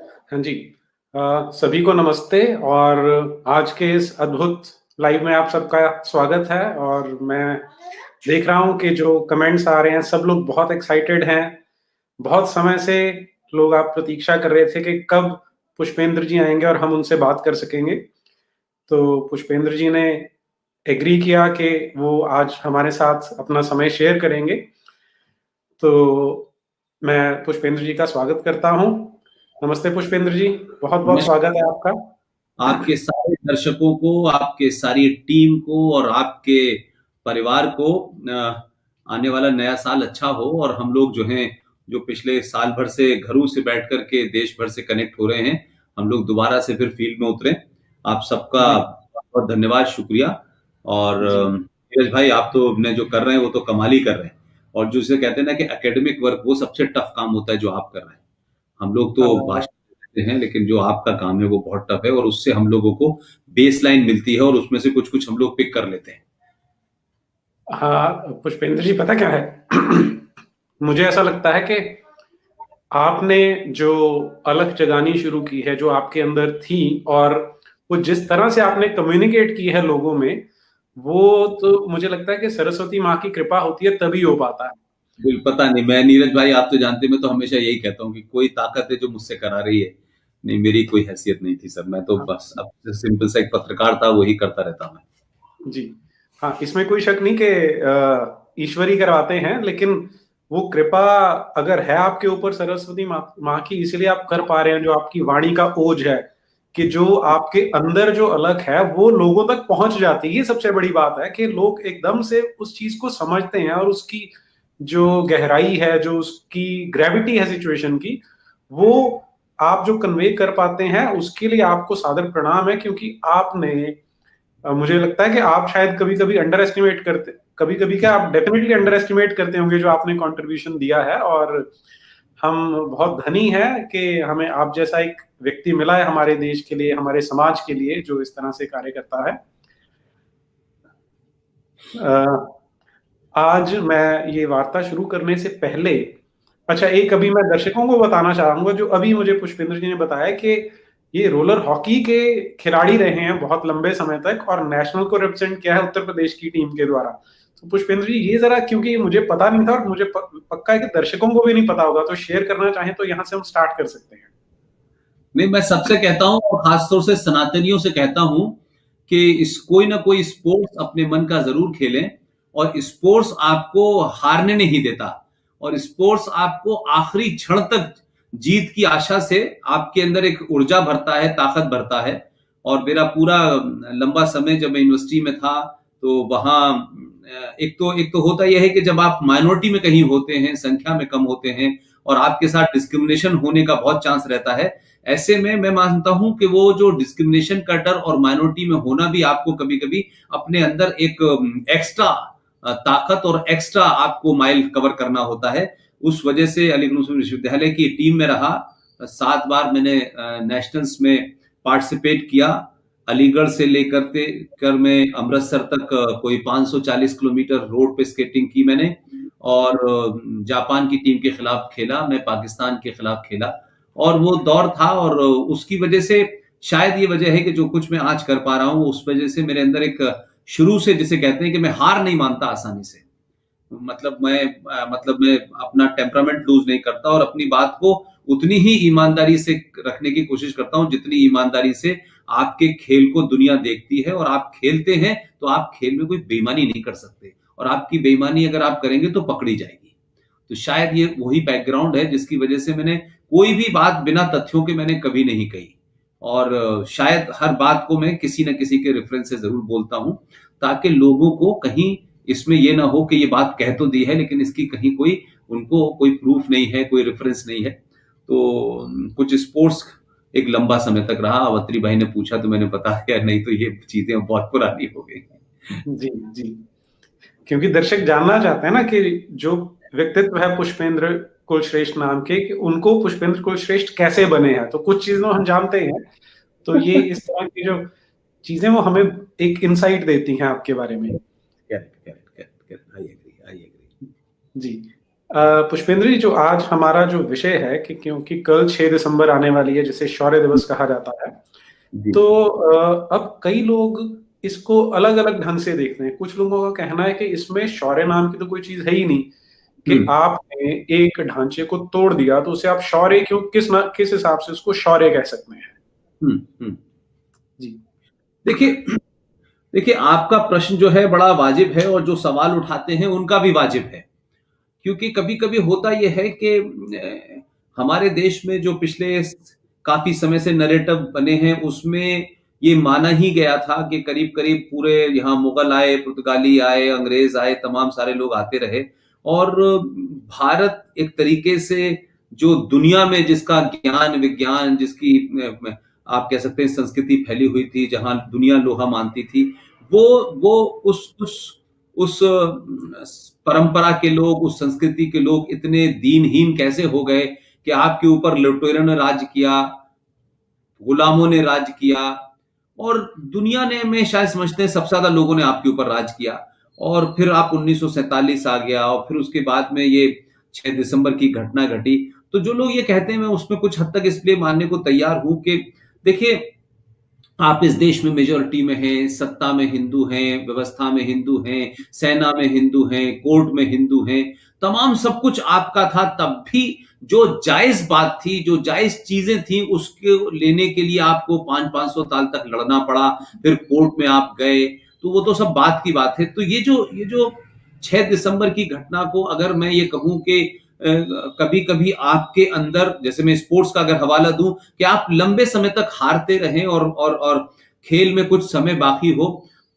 हाँ जी। सभी को नमस्ते और आज के इस अद्भुत लाइव में आप सबका स्वागत है। और मैं देख रहा हूँ कि जो कमेंट्स आ रहे हैं, सब लोग बहुत एक्साइटेड हैं। बहुत समय से लोग आप प्रतीक्षा कर रहे थे कि कब पुष्पेंद्र जी आएंगे और हम उनसे बात कर सकेंगे। तो पुष्पेंद्र जी ने एग्री किया कि वो आज हमारे साथ अपना समय शेयर करेंगे। तो मैं पुष्पेंद्र जी का स्वागत करता हूँ। नमस्ते पुष्पेंद्र जी, बहुत-बहुत स्वागत है आपका। आपके सारे दर्शकों को, आपके सारी टीम को और आपके परिवार को आने वाला नया साल अच्छा हो और हम लोग जो हैं, जो पिछले साल भर से घरों से बैठ कर के देश भर से कनेक्ट हो रहे हैं, हम लोग दोबारा से फिर फील्ड में उतरें। आप सबका जी, बहुत धन्यवाद, शुक्रिया। और जी। नीरज भाई, आप तो ने जो कर रहे हैं वो तो कमाल ही कर रहे हैं। और जो इसे कहते हैं ना कि एकेडमिक वर्क, वो सबसे टफ काम होता है जो आप कर रहे हैं। हम लोग अ, तो भाषण देते हैं, लेकिन जो आपका काम है वो बहुत टफ है और उससे हम लोगों को बेसलाइन मिलती है और उसमें से कुछ-कुछ हम लोग पिक कर लेते हैं। हाँ, पुष्पेंद्र जी पता क्या है? मुझे ऐसा लगता है कि आपने जो अलख जगानी शुरू की है, जो आपके अंदर थी और वो जिस तरह से आपने कम्युनिकेट की है लोगों में, वो तो मुझे लगता है कि सरस्वती माँ की कृपा होती है तभी हो पाता है। पता नहीं, मैं नीरज भाई, आप तो जानते हैं, मैं तो हमेशा यही कहता हूँ कि कोई ताकत है जो मुझसे करा रही है। नहीं, मेरी कोई हैसियत नहीं थी सर, मैं तो हाँ, बस अब सिंपल सा एक पत्रकार था, वही करता रहता मैं। जी। हाँ, इसमें कोई शक नहीं कि ईश्वर ही करवाते हैं, लेकिन वो कृपा अगर है आपके ऊपर सरस्वती माँ की, इसलिए आप कर पा रहे हैं। जो आपकी वाणी का ओज है कि जो आपके अंदर जो अलग है वो लोगों तक पहुंच जाती है। ये सबसे बड़ी बात है कि लोग एकदम से उस चीज को समझते हैं और उसकी जो गहराई है, जो उसकी ग्रेविटी है सिचुएशन की, वो आप जो कन्वे कर पाते हैं, उसके लिए आपको सादर प्रणाम है। क्योंकि आपने मुझे लगता है कि आप शायद कभी-कभी अंडर एस्टिमेट करते, कभी-कभी क्या आप डेफिनेटली अंडर एस्टिमेट करते होंगे जो आपने कंट्रीब्यूशन दिया है। और हम बहुत धनी हैं कि हमें आप जैसा एक व्यक्ति मिला है हमारे देश के लिए, हमारे समाज के लिए, जो इस तरह से कार्य करता है। अ, आज मैं ये वार्ता शुरू करने से पहले, अच्छा, एक अभी मैं दर्शकों को बताना चाहूँगा, जो अभी मुझे पुष्पेंद्र जी ने बताया कि ये रोलर हॉकी के खिलाड़ी रहे हैं बहुत लंबे समय तक और नेशनल को रिप्रेजेंट किया है उत्तर प्रदेश की टीम के द्वारा। तो पुष्पेंद्र जी, ये ज़रा, क्योंकि मुझे पता नहीं था और मुझे पक्का है कि दर्शकों को भी नहीं पता होगा, तो शेयर करना चाहें तो यहाँ से हम स्टार्ट कर सकते हैं। नहीं, मैं सबसे कहता हूँ और खासतौर से सनातनियों से कहता हूँ कि इस कोई ना कोई स्पोर्ट्स अपने मन का जरूर खेलें। और स्पोर्ट्स आपको हारने नहीं देता और स्पोर्ट्स आपको आखिरी क्षण तक जीत की आशा से आपके अंदर एक ऊर्जा भरता है, ताकत भरता है। और मेरा पूरा लंबा समय जब मैं यूनिवर्सिटी में था, तो वहाँ एक तो होता यह है कि जब आप माइनॉरिटी में कहीं होते हैं, संख्या में कम होते हैं और आपके साथ डिस्क्रिमिनेशन होने का बहुत चांस रहता है। ऐसे में मैं मानता हूं कि वो जो डिस्क्रिमिनेशन का डर और माइनॉरिटी में होना भी आपको कभी कभी अपने अंदर एक एक्स्ट्रा ताकत और एक्स्ट्रा आपको माइल कवर करना होता है। उस वजह से अलीगढ़ मुस्लिम विश्वविद्यालय की टीम में रहा। 7 बार मैंने नेशनल्स में पार्टिसिपेट किया। अलीगढ़ से लेकर के कर मैं अमृतसर तक कोई 540 किलोमीटर रोड पे स्केटिंग की मैंने। और जापान की टीम के खिलाफ खेला, मैं पाकिस्तान के खिलाफ खेला। और वो दौर था और उसकी वजह से शायद ये वजह है कि जो कुछ मैं आज कर पा रहा हूँ, उस वजह से मेरे अंदर एक शुरू से, जिसे कहते हैं कि मैं हार नहीं मानता आसानी से। मतलब मैं अपना टेम्परामेंट लूज नहीं करता और अपनी बात को उतनी ही ईमानदारी से रखने की कोशिश करता हूं जितनी ईमानदारी से आपके खेल को दुनिया देखती है। और आप खेलते हैं तो आप खेल में कोई बेईमानी नहीं कर सकते, और आपकी बेईमानी अगर आप करेंगे तो पकड़ी जाएगी। तो शायद ये वही बैकग्राउंड है जिसकी वजह से मैंने कोई भी बात बिना तथ्यों के मैंने कभी नहीं कही। और शायद हर बात को मैं किसी न किसी के रेफरेंस से जरूर बोलता हूं, ताकि लोगों को कहीं इसमें ये ना हो कि ये बात कह तो दी है लेकिन इसकी कहीं कोई उनको कोई प्रूफ नहीं है, कोई रेफरेंस नहीं है। तो कुछ स्पोर्ट्स एक लंबा समय तक रहा। अवत्री भाई ने पूछा तो मैंने बता दिया, नहीं तो ये चीजें बहुत पुरानी हो गई। जी, जी। क्योंकि दर्शक जानना चाहते हैं ना कि जो व्यक्तित्व है पुष्पेंद्र कुलश्रेष्ठ नाम के, कि उनको पुष्पेंद्र कुलश्रेष्ठ कैसे बने हैं। तो कुछ चीज़ें हम जानते हैं, तो ये इस तरह की जो चीज़ें वो हमें एक इनसाइट देती हैं आपके बारे में। Correct, correct, correct, correct. I agree, I agree. जी। पुष्पेंद्र जी, जो आज हमारा जो विषय है कि क्योंकि कल 6 दिसंबर आने वाली है जिसे शौर्य दिवस कहा जाता है, जी। तो अब कई लोग इसको अलग अलग ढंग से देखते हैं। कुछ लोगों का कहना है कि इसमें शौर्य नाम की तो कोई चीज है ही नहीं, कि हम्म। आपने एक ढांचे को तोड़ दिया तो उसे आप शौर्य क्यों, किस हिसाब से उसको शौर्य कह सकते हैं? हम्म। हम्म। जी। देखिए, देखिए आपका प्रश्न जो है बड़ा वाजिब है, और जो सवाल उठाते हैं उनका भी वाजिब है। क्योंकि कभी कभी होता यह है कि हमारे देश में जो पिछले काफी समय से नैरेटिव बने हैं, उसमें ये माना ही गया था कि करीब करीब पूरे यहाँ मुगल आए, पुर्तगाली आए, अंग्रेज आए, तमाम सारे लोग आते रहे, और भारत एक तरीके से जो दुनिया में जिसका ज्ञान विज्ञान, जिसकी आप कह सकते हैं संस्कृति फैली हुई थी, जहां दुनिया लोहा मानती थी, वो वो उस परंपरा के लोग, उस संस्कृति के लोग इतने दीनहीन कैसे हो गए कि आपके ऊपर लुटेरों ने राज किया, गुलामों ने राज किया, और दुनिया ने में शायद समझते हैं सबसे ज्यादा लोगों ने आपके ऊपर राज किया। और फिर आप 1947 आ गया, और फिर उसके बाद में ये 6 दिसंबर की घटना घटी। तो जो लोग ये कहते हैं, मैं उसमें कुछ हद तक इसलिए मानने को तैयार हूं कि देखिए, आप इस देश में मेजोरिटी में हैं, सत्ता में हिंदू हैं, व्यवस्था में हिंदू हैं, सेना में हिंदू हैं, कोर्ट में हिंदू हैं, तमाम सब कुछ आपका था। तब भी जो जायज बात थी, जो जायज चीजें थी, उसके लेने के लिए आपको 500-500 साल तक लड़ना पड़ा, फिर कोर्ट में आप गए, तो वो तो सब बात की बात है। तो ये जो 6 दिसंबर की घटना को अगर मैं ये कहूं कि कभी कभी आपके अंदर, जैसे मैं स्पोर्ट्स का अगर हवाला दूं, कि आप लंबे समय तक हारते रहें और खेल में कुछ समय बाकी हो,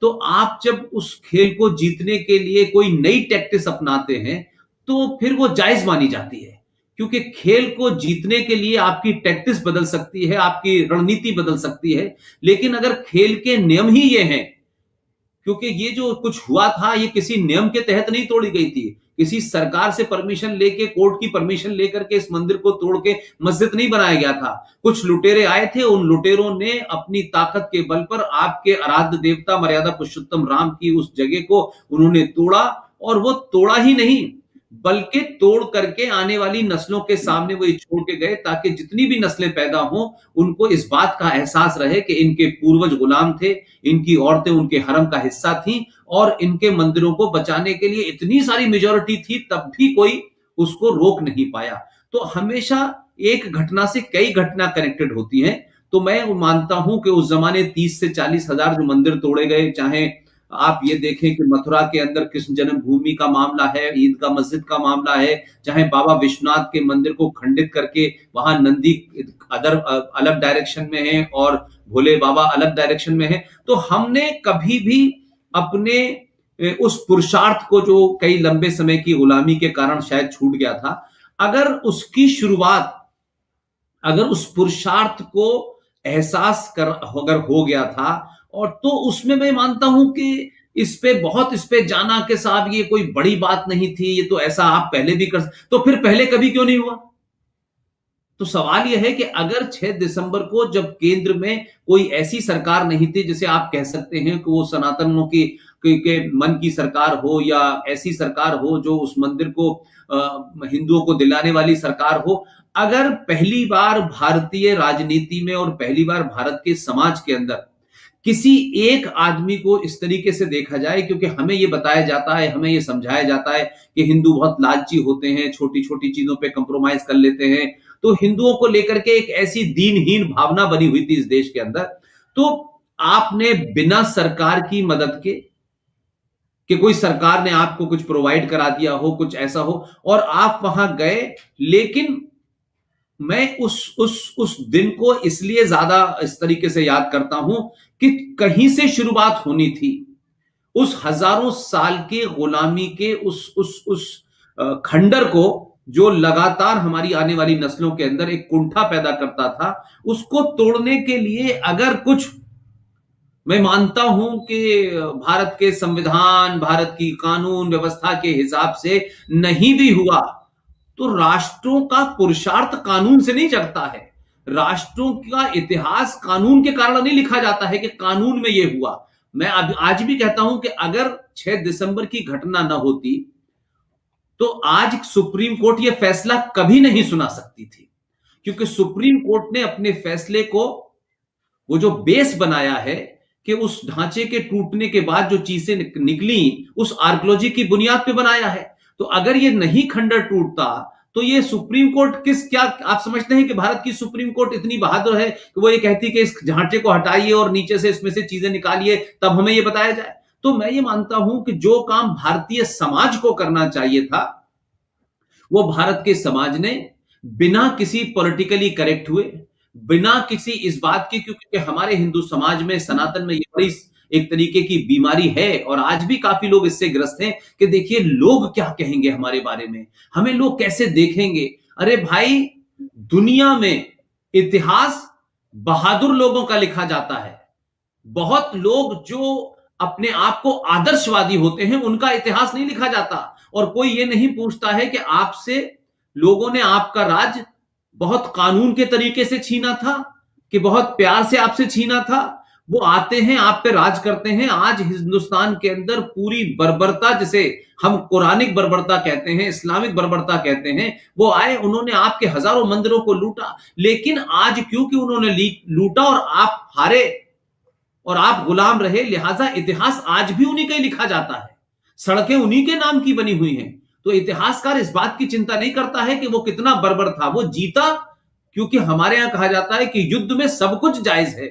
तो आप जब उस खेल को जीतने के लिए कोई नई टैक्टिस अपनाते हैं, तो फिर वो जायज मानी जाती है। क्योंकि खेल को जीतने के लिए आपकी टैक्टिस बदल सकती है, आपकी रणनीति बदल सकती है, लेकिन अगर खेल के नियम ही ये हैं, क्योंकि ये जो कुछ हुआ था, ये किसी नियम के तहत नहीं तोड़ी गई थी, किसी सरकार से परमिशन लेके, कोर्ट की परमिशन लेकर के इस मंदिर को तोड़ के मस्जिद नहीं बनाया गया था। कुछ लुटेरे आए थे, उन लुटेरों ने अपनी ताकत के बल पर आपके आराध्य देवता मर्यादा पुरुषोत्तम राम की उस जगह को उन्होंने तोड़ा, और वो तोड़ा ही नहीं, बल्कि तोड़ करके आने वाली नस्लों के सामने वो छोड़ के गए, ताकि जितनी भी नस्लें पैदा हों, उनको इस बात का एहसास रहे कि इनके पूर्वज गुलाम थे, इनकी औरतें उनके हरम का हिस्सा थीं, और इनके मंदिरों को बचाने के लिए इतनी सारी मेजॉरिटी थी, तब भी कोई उसको रोक नहीं पाया। तो हमेशा एक घटना से कई घटना कनेक्टेड होती हैं। तो मैं मानता हूं कि उस जमाने 30 से 40 हजार जो मंदिर तोड़े गए, चाहे आप ये देखें कि मथुरा के अंदर कृष्ण जन्मभूमि का मामला है, ईदगाह मस्जिद का मामला है, चाहे बाबा विश्वनाथ के मंदिर को खंडित करके वहां नंदी अलग डायरेक्शन में है और भोले बाबा अलग डायरेक्शन में है, तो हमने कभी भी अपने उस पुरुषार्थ को, जो कई लंबे समय की गुलामी के कारण शायद छूट गया था, अगर उसकी शुरुआत, अगर उस पुरुषार्थ को एहसास कर अगर हो गया था, और तो उसमें मैं मानता हूं कि इस पे जाना कि साहब ये कोई बड़ी बात नहीं थी, ये तो ऐसा आप पहले भी कर, तो फिर पहले कभी क्यों नहीं हुआ? तो सवाल यह है कि अगर 6 दिसंबर को, जब केंद्र में कोई ऐसी सरकार नहीं थी जिसे आप कह सकते हैं कि वो सनातनों के मन की सरकार हो, या ऐसी सरकार हो जो उस मंदिर को हिंदुओं को दिलाने वाली सरकार हो, अगर पहली बार भारतीय राजनीति में और पहली बार भारत के समाज के अंदर किसी एक आदमी को इस तरीके से देखा जाए, क्योंकि हमें यह बताया जाता है, हमें यह समझाया जाता है कि हिंदू बहुत लालची होते हैं, छोटी छोटी चीजों पे कंप्रोमाइज कर लेते हैं, तो हिंदुओं को लेकर के एक ऐसी दीनहीन भावना बनी हुई थी इस देश के अंदर। तो आपने बिना सरकार की मदद के, कि कोई सरकार ने आपको कुछ प्रोवाइड करा दिया हो, कुछ ऐसा हो, और आप वहां गए, लेकिन मैं उस दिन को इसलिए ज्यादा इस तरीके से याद करता हूं कि कहीं से शुरुआत होनी थी। उस हजारों साल के गुलामी के उस खंडर को, जो लगातार हमारी आने वाली नस्लों के अंदर एक कुंठा पैदा करता था, उसको तोड़ने के लिए अगर कुछ, मैं मानता हूं कि भारत के संविधान, भारत की कानून व्यवस्था के हिसाब से नहीं भी हुआ, तो राष्ट्रों का पुरुषार्थ कानून से नहीं जगता है। राष्ट्रों का इतिहास कानून के कारण नहीं लिखा जाता है कि कानून में यह हुआ। मैं आज भी कहता हूं कि अगर 6 दिसंबर की घटना न होती, तो आज सुप्रीम कोर्ट यह फैसला कभी नहीं सुना सकती थी, क्योंकि सुप्रीम कोर्ट ने अपने फैसले को वो जो बेस बनाया है कि उस ढांचे के टूटने के बाद जो चीजें निकली उस आर्कियोलॉजी की बुनियाद पे बनाया है। तो अगर ये नहीं खंडर टूटता तो ये सुप्रीम कोर्ट क्या आप समझते हैं कि भारत की सुप्रीम कोर्ट इतनी बहादुर है कि वो ये कहती कि इस ढांचे को हटाइए और नीचे से इसमें से चीजें निकालिए तब हमें ये बताया जाए? तो मैं ये मानता हूं कि जो काम भारतीय समाज को करना चाहिए था वो भारत के समाज ने बिना किसी पॉलिटिकली करेक्ट हुए, बिना किसी इस बात की, क्योंकि हमारे हिंदू समाज में सनातन में ये बड़ी एक तरीके की बीमारी है और आज भी काफी लोग इससे ग्रस्त हैं कि देखिए लोग क्या कहेंगे हमारे बारे में, हमें लोग कैसे देखेंगे। अरे भाई, दुनिया में इतिहास बहादुर लोगों का लिखा जाता है। बहुत लोग जो अपने आप को आदर्शवादी होते हैं उनका इतिहास नहीं लिखा जाता, और कोई ये नहीं पूछता है कि आपसे लोगों ने आपका राज बहुत कानून के तरीके से छीना था कि बहुत प्यार से आपसे छीना था। वो आते हैं, आप पे राज करते हैं। आज हिंदुस्तान के अंदर पूरी बर्बरता, जिसे हम कुरानिक बर्बरता कहते हैं, इस्लामिक बर्बरता कहते हैं, वो आए, उन्होंने आपके हजारों मंदिरों को लूटा। लेकिन आज क्योंकि उन्होंने लूटा और आप हारे और आप गुलाम रहे, लिहाजा इतिहास आज भी उन्हीं का ही लिखा जाता है, सड़कें उन्हीं के नाम की बनी हुई हैं। तो इतिहासकार इस बात की चिंता नहीं करता है कि वो कितना बर्बर था, वो जीता, क्योंकि हमारे यहां कहा जाता है कि युद्ध में सब कुछ जायज है।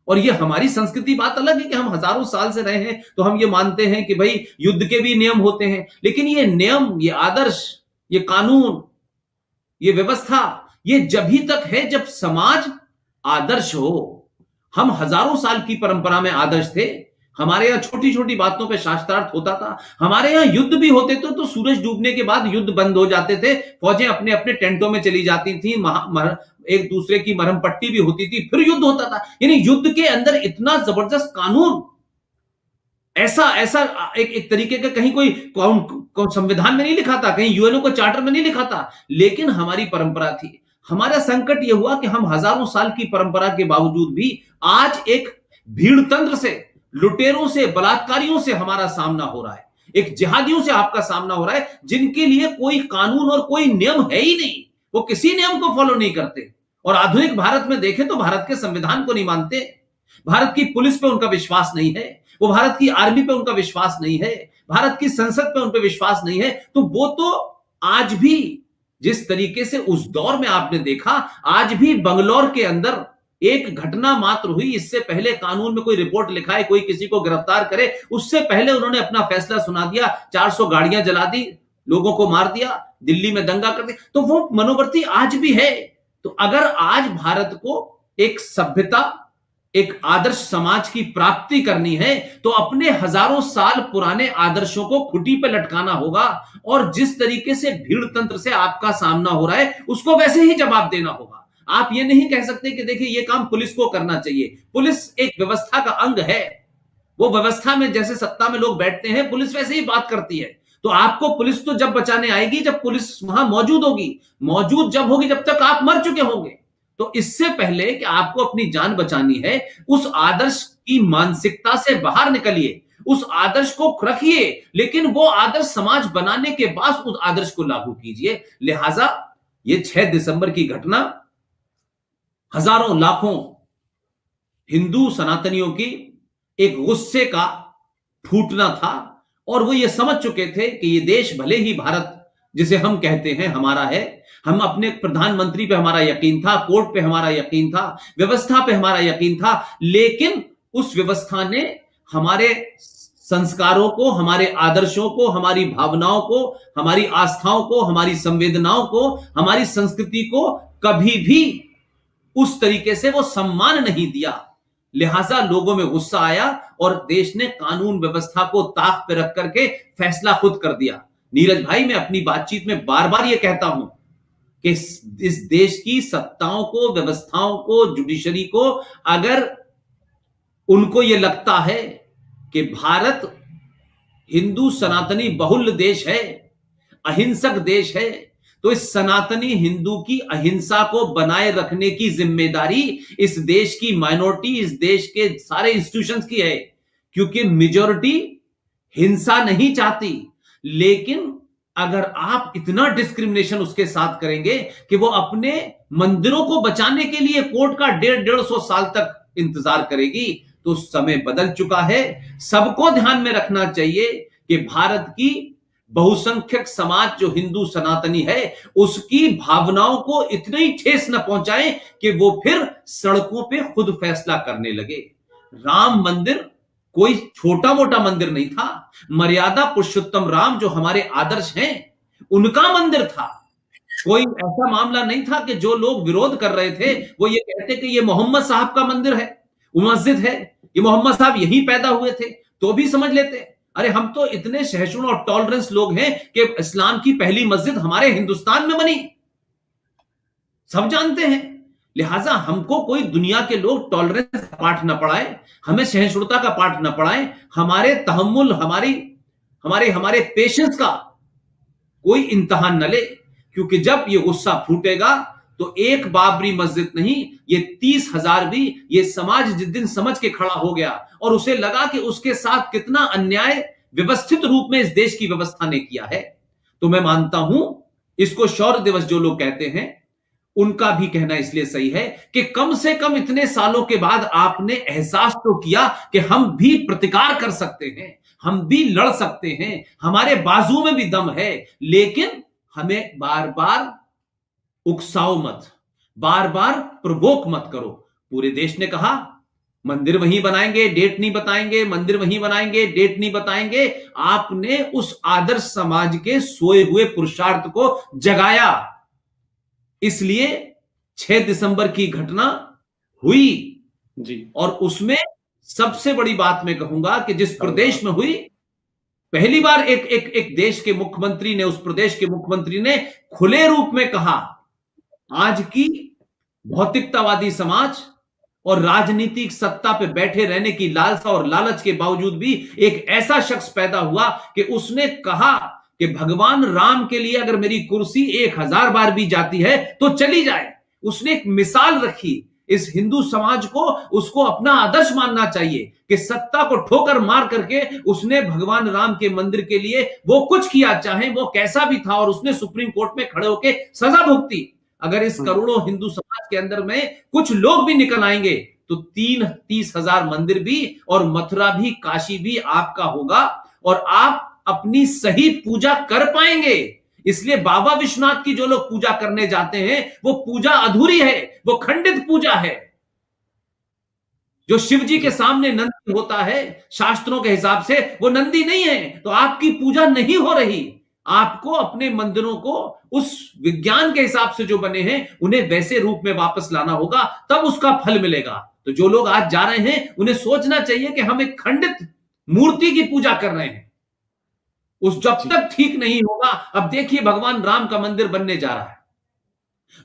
और ये हमारी संस्कृति बात अलग है कि हम हजारों साल से रहे हैं तो हम ये मानते हैं कि भाई युद्ध के भी नियम होते हैं, लेकिन ये नियम, ये आदर्श, ये कानून, ये व्यवस्था, ये जभी तक है जब समाज आदर्श हो। हम हजारों साल की परंपरा में आदर्श थे। हमारे यहां छोटी छोटी बातों पे शास्त्रार्थ होता था। हमारे यहां युद्ध भी होते थे तो सूरज डूबने के बाद युद्ध बंद हो जाते थे, फौजें अपने अपने टेंटों में चली जाती थी, एक दूसरे की मरहम पट्टी भी होती थी, फिर युद्ध होता था। यानी युद्ध के अंदर इतना जबरदस्त कानून, ऐसा ऐसा एक तरीके का कहीं कोई संविधान में नहीं लिखा था, कहीं यूएनओ को चार्टर में नहीं लिखा था, लेकिन हमारी परंपरा थी। हमारा संकट यह हुआ कि हम हजारों साल की परंपरा के बावजूद भी आज एक भीड़ तंत्र से, लुटेरों से, बलात्कारियों से हमारा सामना हो रहा है, एक जिहादियों से आपका सामना हो रहा है, जिनके लिए कोई कानून और कोई नियम है ही नहीं। वो किसी नियम को फॉलो नहीं करते। और आधुनिक भारत में देखें तो भारत के संविधान को नहीं मानते, भारत की पुलिस पे उनका विश्वास नहीं है, वो भारत की आर्मी पे उनका विश्वास नहीं है, भारत की संसद पे उन पे विश्वास नहीं है। तो वो तो आज भी जिस तरीके से उस दौर में आपने देखा, आज भी बंगलौर के अंदर एक घटना मात्र हुई, इससे पहले कानून में कोई रिपोर्ट लिखाए, कोई किसी को गिरफ्तार करे, उससे पहले उन्होंने अपना फैसला सुना दिया, 400 गाड़ियां जला दी, लोगों को मार दिया, दिल्ली में दंगा कर दिया। तो वो मनोवृत्ति आज भी है। तो अगर आज भारत को एक सभ्यता, एक आदर्श समाज की प्राप्ति करनी है तो अपने हजारों साल पुराने आदर्शों को खुटी पे लटकाना होगा, और जिस तरीके से भीड़ तंत्र से आपका सामना हो रहा है उसको वैसे ही जवाब देना होगा। आप ये नहीं कह सकते कि देखिए ये काम पुलिस को करना चाहिए। पुलिस एक व्यवस्था का अंग है, वो व्यवस्था में जैसे सत्ता में लोग बैठते हैं, पुलिस वैसे ही बात करती है। तो आपको पुलिस तो जब बचाने आएगी जब पुलिस वहां मौजूद होगी, मौजूद जब होगी जब तक आप मर चुके होंगे। तो इससे पहले कि आपको अपनी जान बचानी है, उस आदर्श की मानसिकता से बाहर निकलिए, उस आदर्श को रखिए, लेकिन वो आदर्श समाज बनाने के बाद उस आदर्श को लागू कीजिए। लिहाजा ये 6 दिसंबर की घटना हजारों लाखों हिंदू सनातनियों की एक गुस्से का फूटना था, और वो ये समझ चुके थे कि ये देश भले ही भारत जिसे हम कहते हैं हमारा है, हम अपने प्रधानमंत्री पे हमारा यकीन था, कोर्ट पे हमारा यकीन था, व्यवस्था पे हमारा यकीन था, लेकिन उस व्यवस्था ने हमारे संस्कारों को, हमारे आदर्शों को, हमारी भावनाओं को, हमारी आस्थाओं को, हमारी संवेदनाओं को, हमारी संस्कृति को कभी भी उस तरीके से वो सम्मान नहीं दिया। लिहाजा लोगों में गुस्सा आया और देश ने कानून व्यवस्था को ताक पे रख करके फैसला खुद कर दिया। नीरज भाई, मैं अपनी बातचीत में बार बार ये कहता हूं कि इस देश की सत्ताओं को, व्यवस्थाओं को, जुडिशरी को, अगर उनको ये लगता है कि भारत हिंदू सनातनी बहुल देश है, अहिंसक देश है, तो इस सनातनी हिंदू की अहिंसा को बनाए रखने की जिम्मेदारी इस देश की माइनॉरिटी, इस देश के सारे इंस्टीट्यूशंस की है। क्योंकि मेजॉरिटी हिंसा नहीं चाहती, लेकिन अगर आप इतना डिस्क्रिमिनेशन उसके साथ करेंगे कि वो अपने मंदिरों को बचाने के लिए कोर्ट का 150-150 साल तक इंतजार करेगी, तो समय बदल चुका है। सबको ध्यान में रखना चाहिए कि भारत की बहुसंख्यक समाज जो हिंदू सनातनी है, उसकी भावनाओं को इतनी ठेस न पहुंचाए कि वो फिर सड़कों पे खुद फैसला करने लगे। राम मंदिर कोई छोटा मोटा मंदिर नहीं था। मर्यादा पुरुषोत्तम राम जो हमारे आदर्श हैं, उनका मंदिर था। कोई ऐसा मामला नहीं था कि जो लोग विरोध कर रहे थे वो ये कहते कि ये मोहम्मद साहब का मंदिर है, मस्जिद है, ये मोहम्मद साहब यहीं पैदा हुए थे, तो भी समझ लेते। अरे हम तो इतने सहिष्णु और टॉलरेंस लोग हैं कि इस्लाम की पहली मस्जिद हमारे हिंदुस्तान में बनी, सब जानते हैं। लिहाजा हमको कोई दुनिया के लोग टॉलरेंस का पाठ ना पढ़ाए, हमें सहिष्णुता का पाठ ना पढ़ाए, हमारे तहम्मुल, हमारी हमारे हमारे पेशेंस का कोई इम्तिहान न ले। क्योंकि जब ये गुस्सा फूटेगा तो एक बाबरी मस्जिद नहीं, ये 30,000 भी, ये समाज जिस दिन समझ के खड़ा हो गया और उसे लगा कि उसके साथ कितना अन्याय व्यवस्थित रूप में इस देश की व्यवस्था ने किया है, तो मैं मानता हूं इसको शौर्य दिवस जो लोग कहते हैं उनका भी कहना इसलिए सही है कि कम से कम इतने सालों के बाद आपने एहसास तो किया कि हम भी प्रतिकार कर सकते हैं, हम भी लड़ सकते हैं, हमारे बाजू में भी दम है। लेकिन हमें बार बार उकसाओ मत, बार बार प्रवोक मत करो। पूरे देश ने कहा मंदिर वहीं बनाएंगे, डेट नहीं बताएंगे, मंदिर वहीं बनाएंगे, डेट नहीं बताएंगे। आपने उस आदर्श समाज के सोए हुए पुरुषार्थ को जगाया। इसलिए 6 दिसंबर की घटना हुई जी, और उसमें सबसे बड़ी बात मैं कहूंगा कि जिस प्रदेश में हुई, पहली बार एक देश के मुख्यमंत्री ने, उस प्रदेश के मुख्यमंत्री ने खुले रूप में कहा, आज की भौतिकतावादी समाज और राजनीतिक सत्ता पे बैठे रहने की लालसा और लालच के बावजूद भी एक ऐसा शख्स पैदा हुआ कि उसने कहा कि भगवान राम के लिए अगर मेरी कुर्सी 1000 बार भी जाती है तो चली जाए। उसने एक मिसाल रखी इस हिंदू समाज को, उसको अपना आदर्श मानना चाहिए कि सत्ता को ठोकर मार करके उसने भगवान राम के मंदिर के लिए वो कुछ किया, चाहे वो कैसा भी था, और उसने सुप्रीम कोर्ट में खड़े होकर सजा भुगती। अगर इस करोड़ों हिंदू समाज के अंदर में कुछ लोग भी निकल आएंगे तो 30,000 मंदिर भी और मथुरा भी, काशी भी आपका होगा और आप अपनी सही पूजा कर पाएंगे। इसलिए बाबा विश्वनाथ की जो लोग पूजा करने जाते हैं वो पूजा अधूरी है, वो खंडित पूजा है। जो शिव जी के सामने नंदी होता है शास्त्रों के हिसाब से, वो नंदी नहीं है, तो आपकी पूजा नहीं हो रही। आपको अपने मंदिरों को उस विज्ञान के हिसाब से जो बने हैं उन्हें वैसे रूप में वापस लाना होगा, तब उसका फल मिलेगा। तो जो लोग आज जा रहे हैं उन्हें सोचना चाहिए कि हम एक खंडित मूर्ति की पूजा कर रहे हैं। उस जब तक ठीक नहीं होगा, अब देखिए भगवान राम का मंदिर बनने जा रहा है,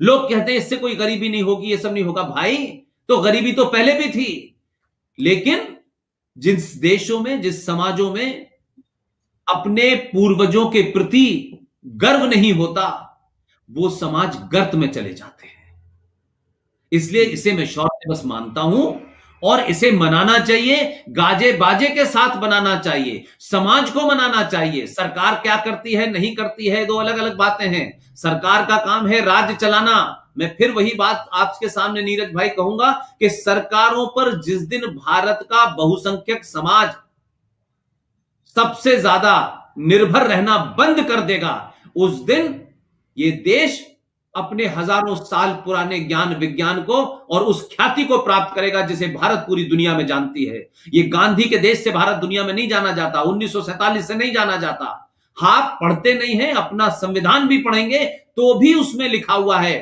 लोग कहते हैं इससे कोई गरीबी नहीं होगी, ये सब नहीं होगा। भाई तो गरीबी तो पहले भी थी, लेकिन जिस देशों में, जिस समाजों में अपने पूर्वजों के प्रति गर्व नहीं होता, वो समाज गर्त में चले जाते हैं। इसलिए इसे मैं शौर्य दिवस मानता हूं और इसे मनाना चाहिए, गाजे बाजे के साथ बनाना चाहिए, समाज को मनाना चाहिए। सरकार क्या करती है नहीं करती है, दो अलग अलग बातें हैं। सरकार का काम है राज्य चलाना। मैं फिर वही बात आपके सामने नीरज भाई कहूंगा कि सरकारों पर जिस दिन भारत का बहुसंख्यक समाज सबसे ज्यादा निर्भर रहना बंद कर देगा, उस दिन ये देश अपने हजारों साल पुराने ज्ञान विज्ञान को और उस ख्याति को प्राप्त करेगा जिसे भारत पूरी दुनिया में जानती है। ये गांधी के देश से भारत दुनिया में नहीं जाना जाता, 1947 से नहीं जाना जाता। आप पढ़ते नहीं हैं, अपना संविधान भी पढ़ेंगे तो भी उसमें लिखा हुआ है,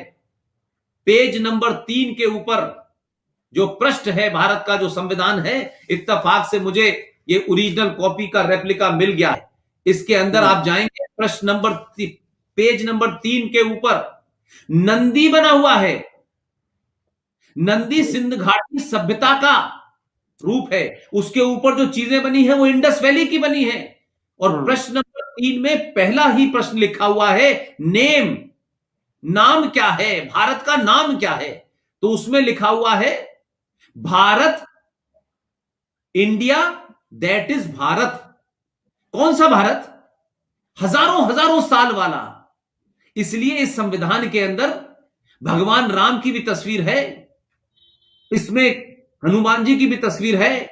पेज नंबर 3 के ऊपर जो पृष्ठ है भारत का जो संविधान है, इत्तेफाक से मुझे ये ओरिजिनल कॉपी का रेप्लिका मिल गया है। इसके अंदर आप जाएंगे, पृष्ठ नंबर पेज नंबर 3 के ऊपर नंदी बना हुआ है। नंदी सिंध घाटी सभ्यता का रूप है। उसके ऊपर जो चीजें बनी है वो इंडस वैली की बनी है। और प्रश्न नंबर 3 में पहला ही प्रश्न लिखा हुआ है, नेम, नाम क्या है, भारत का नाम क्या है। तो उसमें लिखा हुआ है Bharat, India, that is Bharat. कौन सा भारत? हजारों हजारों साल वाला। इसलिए इस संविधान के अंदर भगवान राम की भी तस्वीर है, इसमें हनुमान जी की भी तस्वीर है,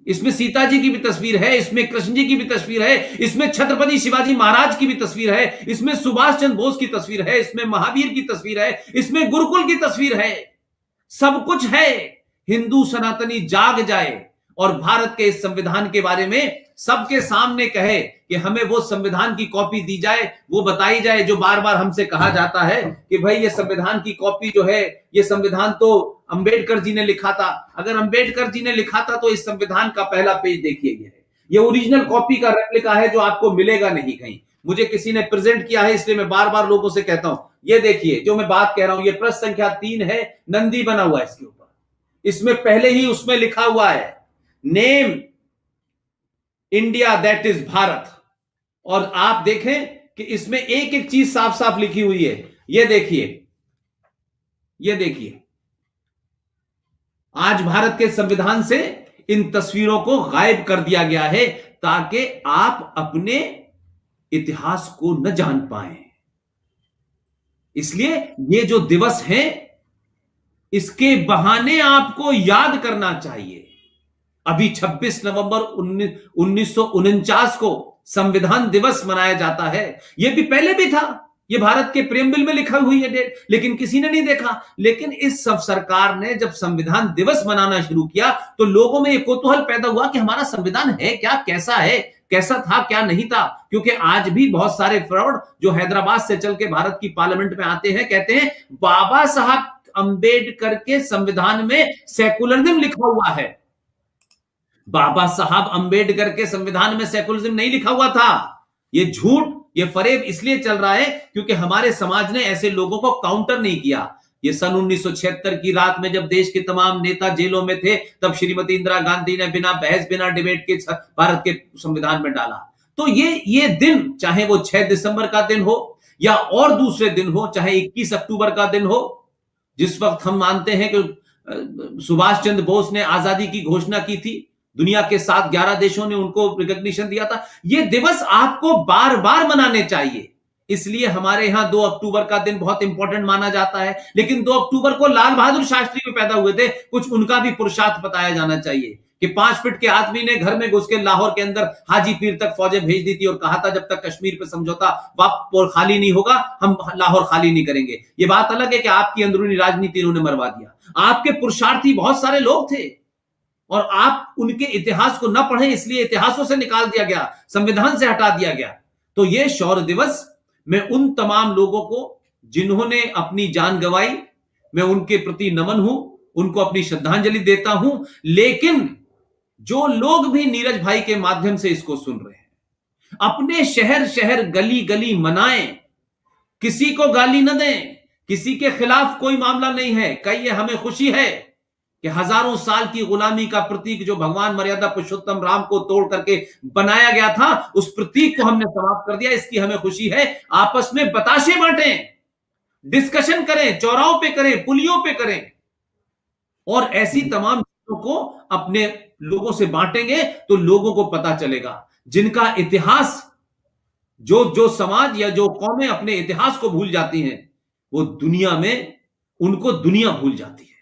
इसमें सीता जी की भी तस्वीर है, इसमें कृष्ण जी की भी तस्वीर है, इसमें छत्रपति शिवाजी महाराज की भी तस्वीर है, इसमें सुभाष चंद्र बोस की तस्वीर है, इसमें महावीर की तस्वीर है, इसमें गुरुकुल की तस्वीर है। सब कुछ है। हिंदू सनातनी जाग जाए और भारत के इस संविधान के बारे में सबके सामने कहे कि हमें वो संविधान की कॉपी दी जाए, वो बताई जाए जो बार बार हमसे कहा जाता है कि भाई ये संविधान की कॉपी जो है, ये संविधान तो अंबेडकर जी ने लिखा था। अगर अंबेडकर जी ने लिखा था तो इस संविधान का पहला पेज देखिए, ये ओरिजिनल कॉपी का रेप्लिका है जो आपको मिलेगा नहीं कहीं। मुझे किसी ने प्रेजेंट किया है, इसलिए मैं बार बार लोगों से कहता हूं, ये देखिए जो मैं बात कह रहा हूं, ये प्रश्न संख्या 3 है, नंदी बना हुआ है इसके ऊपर। इसमें पहले ही उसमें लिखा हुआ है name India that is Bharat. और आप देखें कि इसमें एक एक चीज साफ साफ लिखी हुई है। ये देखिए, ये देखिए, आज भारत के संविधान से इन तस्वीरों को गायब कर दिया गया है ताकि आप अपने इतिहास को न जान पाए। इसलिए ये जो दिवस है, इसके बहाने आपको याद करना चाहिए। अभी 26 नवंबर 1949 को संविधान दिवस मनाया जाता है। यह भी पहले भी था, ये भारत के प्रेमबिल में लिखा हुई है डेट, लेकिन किसी ने नहीं देखा। लेकिन इस सब सरकार ने जब संविधान दिवस मनाना शुरू किया तो लोगों में एक कौतूहल पैदा हुआ कि हमारा संविधान है क्या, कैसा है, कैसा था, क्या नहीं था। क्योंकि आज भी बहुत सारे फ्रॉड जो हैदराबाद से चल के भारत की पार्लियामेंट में आते हैं, कहते हैं बाबा साहब अंबेडकर के संविधान में सेकुलरिज्म लिखा हुआ है। बाबा साहब अंबेडकर के संविधान में सेकुलरिज्म नहीं लिखा हुआ था। ये झूठ, ये फरेब इसलिए चल रहा है क्योंकि हमारे समाज ने ऐसे लोगों को काउंटर नहीं किया। ये सन 1976 की रात में जब देश के तमाम नेता जेलों में थे, तब श्रीमती इंदिरा गांधी ने बिना बहस बिना डिबेट के भारत के संविधान में डाला। तो ये दिन, चाहे वो 6 दिसंबर का दिन हो या और दूसरे दिन हो, चाहे 21 अक्टूबर का दिन हो, जिस वक्त हम मानते हैं कि सुभाष चंद्र बोस ने आजादी की घोषणा की थी, दुनिया के 7-11 देशों ने उनको रिकॉग्निशन दिया था। ये दिवस आपको बार बार मनाने चाहिए। इसलिए हमारे यहां 2 अक्टूबर का दिन बहुत इंपॉर्टेंट माना जाता है। लेकिन 2 अक्टूबर को लाल बहादुर शास्त्री भी पैदा हुए थे, कुछ उनका भी पुरुषार्थ बताया जाना चाहिए कि 5 फीट के आदमी ने घर में घुस के लाहौर के अंदर हाजी पीर तक फौजें भेज दी थी और कहा था जब तक कश्मीर पर समझौता खाली नहीं होगा, हम लाहौर खाली नहीं करेंगे। ये बात अलग है कि आपकी अंदरूनी राजनीति उन्होंने मरवा दिया। आपके पुरुषार्थी बहुत सारे लोग थे और आप उनके इतिहास को न पढ़े, इसलिए इतिहासों से निकाल दिया गया, संविधान से हटा दिया गया। तो ये शौर्य दिवस, मैं उन तमाम लोगों को जिन्होंने अपनी जान गंवाई, मैं उनके प्रति नमन हूं, उनको अपनी श्रद्धांजलि देता हूं। लेकिन जो लोग भी नीरज भाई के माध्यम से इसको सुन रहे हैं, अपने शहर शहर गली गली मनाएं, किसी को गाली न दें, किसी के खिलाफ कोई मामला नहीं है। कहिए हमें खुशी है कि हजारों साल की गुलामी का प्रतीक जो भगवान मर्यादा पुरुषोत्तम राम को तोड़ करके बनाया गया था, उस प्रतीक को हमने समाप्त कर दिया, इसकी हमें खुशी है। आपस में बताशे बांटें, डिस्कशन करें, चौराहों पे करें, पुलियों पे करें, और ऐसी तमाम चीजों को अपने लोगों से बांटेंगे तो लोगों को पता चलेगा। जिनका इतिहास, जो समाज या जो कौमें अपने इतिहास को भूल जाती हैं, वो दुनिया में, उनको दुनिया भूल जाती है।